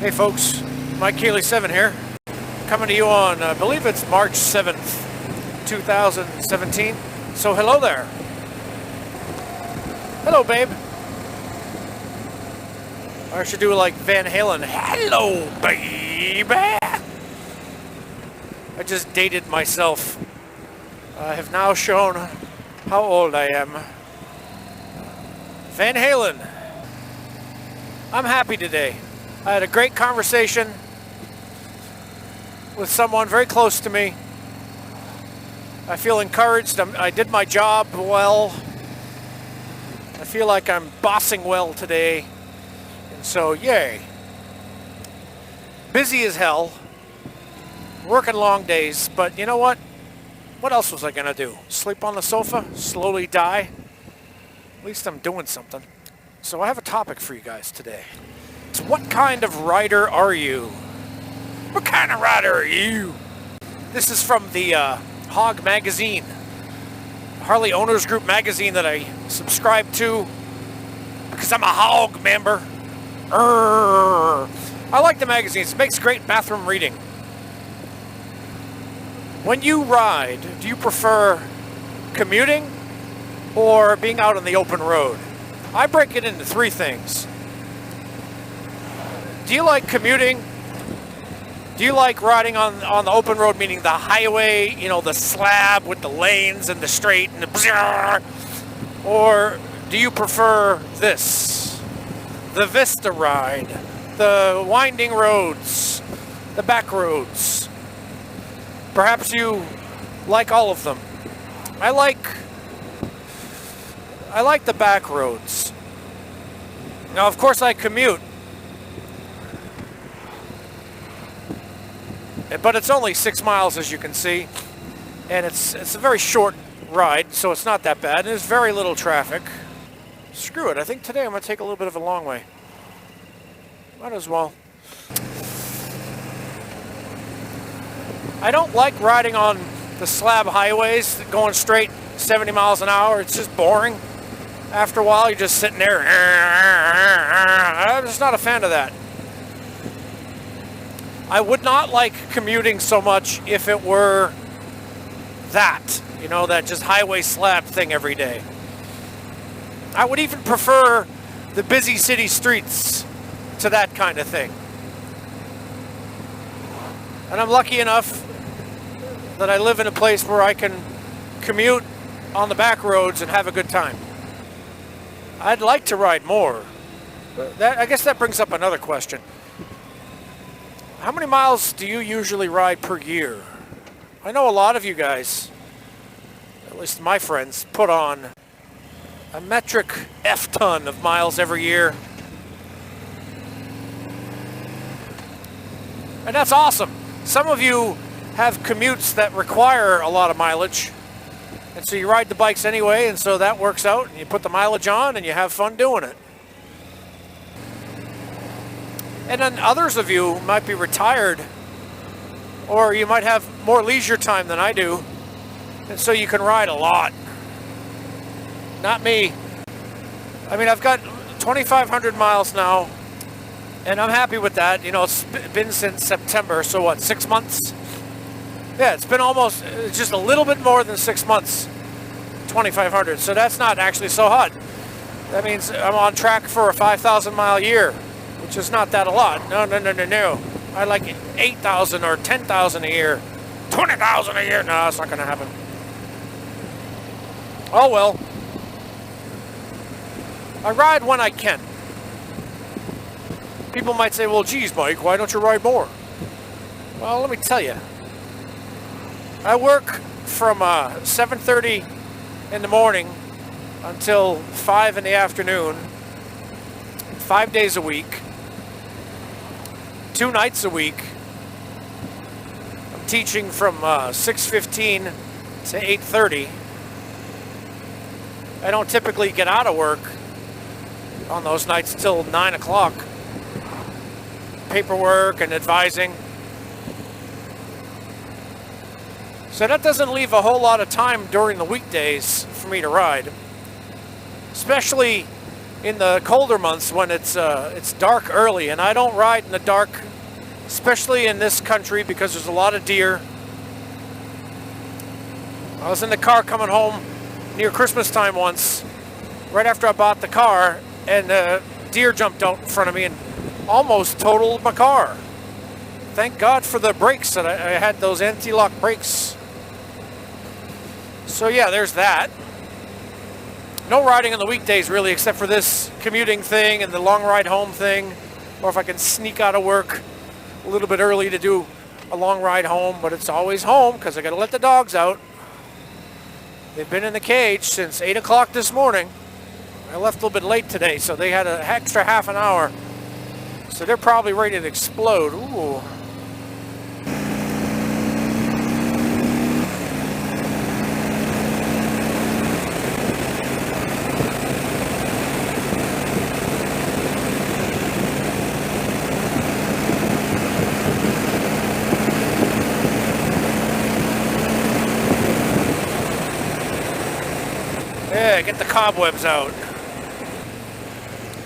Hey folks, Mike Cayley7 here, coming to you on, I believe it's March 7th, 2017. So hello there. Hello, babe. I should do like Van Halen. Hello, baby. I just dated myself. I have now shown how old I am. Van Halen. I'm happy today. I had a great conversation with someone very close to me. I feel encouraged. I did my job well. I feel like I'm bossing well today. And so, yay. Busy as hell. Working long days. But you know what? What else was I going to do? Sleep on the sofa? Slowly die? At least I'm doing something. So I have a topic for you guys today. It's what kind of rider are you? What kind of rider are you? This is from the Hog magazine, Harley Owners Group magazine that I subscribe to because I'm a Hog member. I like the magazines. It makes great bathroom reading. When you ride, do you prefer commuting or being out on the open road? I break it into three things. Do you like commuting? Do you like riding on the open road, meaning the highway, you know, the slab with the lanes and the straight and the bzzz? Or do you prefer this? The Vista ride, the winding roads, the back roads. Perhaps you like all of them. I like the back roads. Now, of course, I commute. But it's only 6 miles, as you can see, and it's a very short ride, so it's not that bad. There's very little traffic. Screw it, I think today I'm going to take a little bit of a long way. Might as well. I don't like riding on the slab highways, going straight 70 miles an hour. It's just boring. After a while, you're just sitting there. I'm just not a fan of that. I would not like commuting so much if it were that, you know, that just highway slab thing every day. I would even prefer the busy city streets to that kind of thing. And I'm lucky enough that I live in a place where I can commute on the back roads and have a good time. I'd like to ride more. But I guess that brings up another question. How many miles do you usually ride per year? I know a lot of you guys, at least my friends, put on a metric F-ton of miles every year. And that's awesome. Some of you have commutes that require a lot of mileage. And so you ride the bikes anyway, and so that works out. And you put the mileage on and you have fun doing it. And then others of you might be retired, or you might have more leisure time than I do, and so you can ride a lot. Not me. I mean, I've got 2,500 miles now, and I'm happy with that. You know, it's been since September, so what, 6 months? Yeah, it's been almost, just a little bit more than 6 months, 2,500, so that's not actually so hot. That means I'm on track for a 5,000 mile year, which is not that a lot. No. I like 8,000 or 10,000 a year. 20,000 a year. No, that's not going to happen. Oh, well. I ride when I can. People might say, well, geez, Mike, why don't you ride more? Well, let me tell you. I work from 7:30 in the morning until 5 in the afternoon, 5 days a week. 2 nights a week. I'm teaching from 6:15 to 8:30. I don't typically get out of work on those nights till 9 o'clock. Paperwork and advising. So that doesn't leave a whole lot of time during the weekdays for me to ride. Especially in the colder months when it's dark early, and I don't ride in the dark, especially in this country because there's a lot of deer. I was in the car coming home near Christmas time once, right after I bought the car, and a deer jumped out in front of me and almost totaled my car. Thank God for the brakes, that I had those anti-lock brakes. So yeah, there's that. No riding on the weekdays really, except for this commuting thing and the long ride home thing, or if I can sneak out of work a little bit early to do a long ride home, but it's always home because I got to let the dogs out. They've been in the cage since 8 o'clock this morning. I left a little bit late today, so they had an extra half an hour. So they're probably ready to explode. Ooh. Yeah, get the cobwebs out.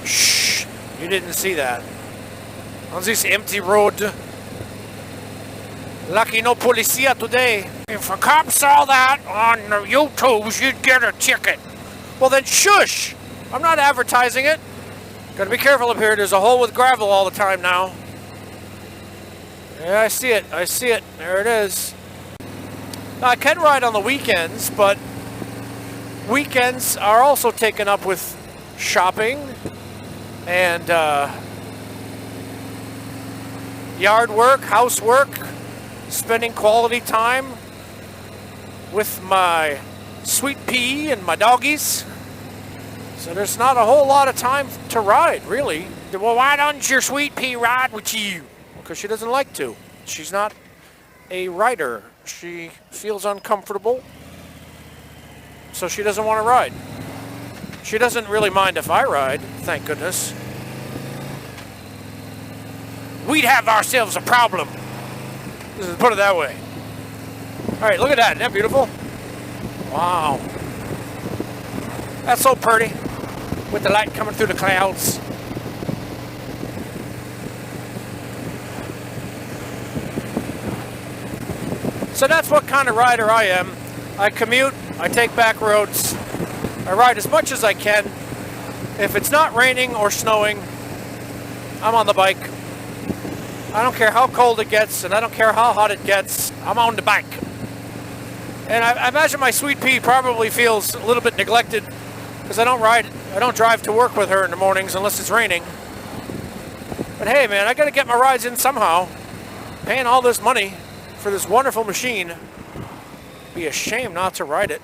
Shh, you didn't see that. On this empty road. Lucky no policia today. If a cop saw that on YouTube, you'd get a ticket. Well then shush! I'm not advertising it. Gotta be careful up here. There's a hole with gravel all the time now. Yeah, I see it. I see it. There it is. Now, I can ride on the weekends, but weekends are also taken up with shopping and yard work, housework, spending quality time with my sweet pea and my doggies. So there's not a whole lot of time to ride, really. Well, why don't your sweet pea ride with you? Because she doesn't like to. She's not a rider. She feels uncomfortable, so she doesn't want to ride. She doesn't really mind if I ride, thank goodness. We'd have ourselves a problem. Put it that way. All right, look at that. Isn't that beautiful? Wow. That's so pretty. With the light coming through the clouds. So that's what kind of rider I am. I commute, I take back roads, I ride as much as I can. If it's not raining or snowing, I'm on the bike. I don't care how cold it gets, and I don't care how hot it gets, I'm on the bike. And I imagine my sweet pea probably feels a little bit neglected because I don't drive to work with her in the mornings unless it's raining. But hey man, I gotta get my rides in somehow. Paying all this money for this wonderful machine. Be a shame not to ride it.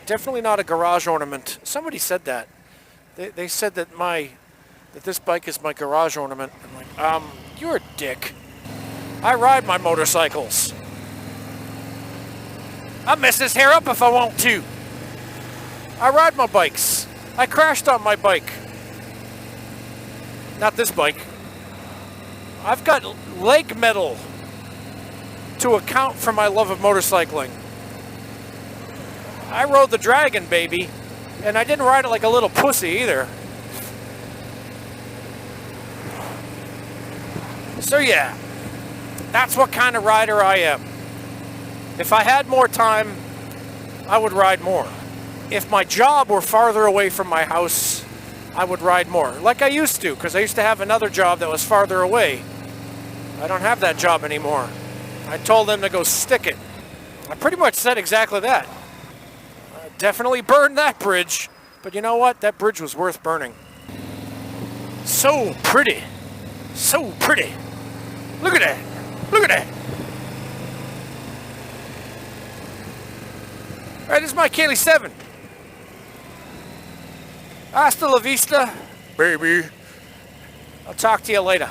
Definitely not a garage ornament. Somebody said that. They said that this bike is my garage ornament. I'm like, you're a dick. I ride my motorcycles. I mess his hair up if I want to. I ride my bikes. I crashed on my bike. Not this bike. I've got leg metal to account for my love of motorcycling. I rode the Dragon, baby, and I didn't ride it like a little pussy either. So yeah, that's what kind of rider I am. If I had more time, I would ride more. If my job were farther away from my house, I would ride more. Like I used to, because I used to have another job that was farther away. I don't have that job anymore. I told them to go stick it. I pretty much said exactly that. I definitely burned that bridge, but you know what? That bridge was worth burning. So pretty. So pretty. Look at that. Look at that. All right, this is my Kaylee 7. Hasta la vista, baby. I'll talk to you later.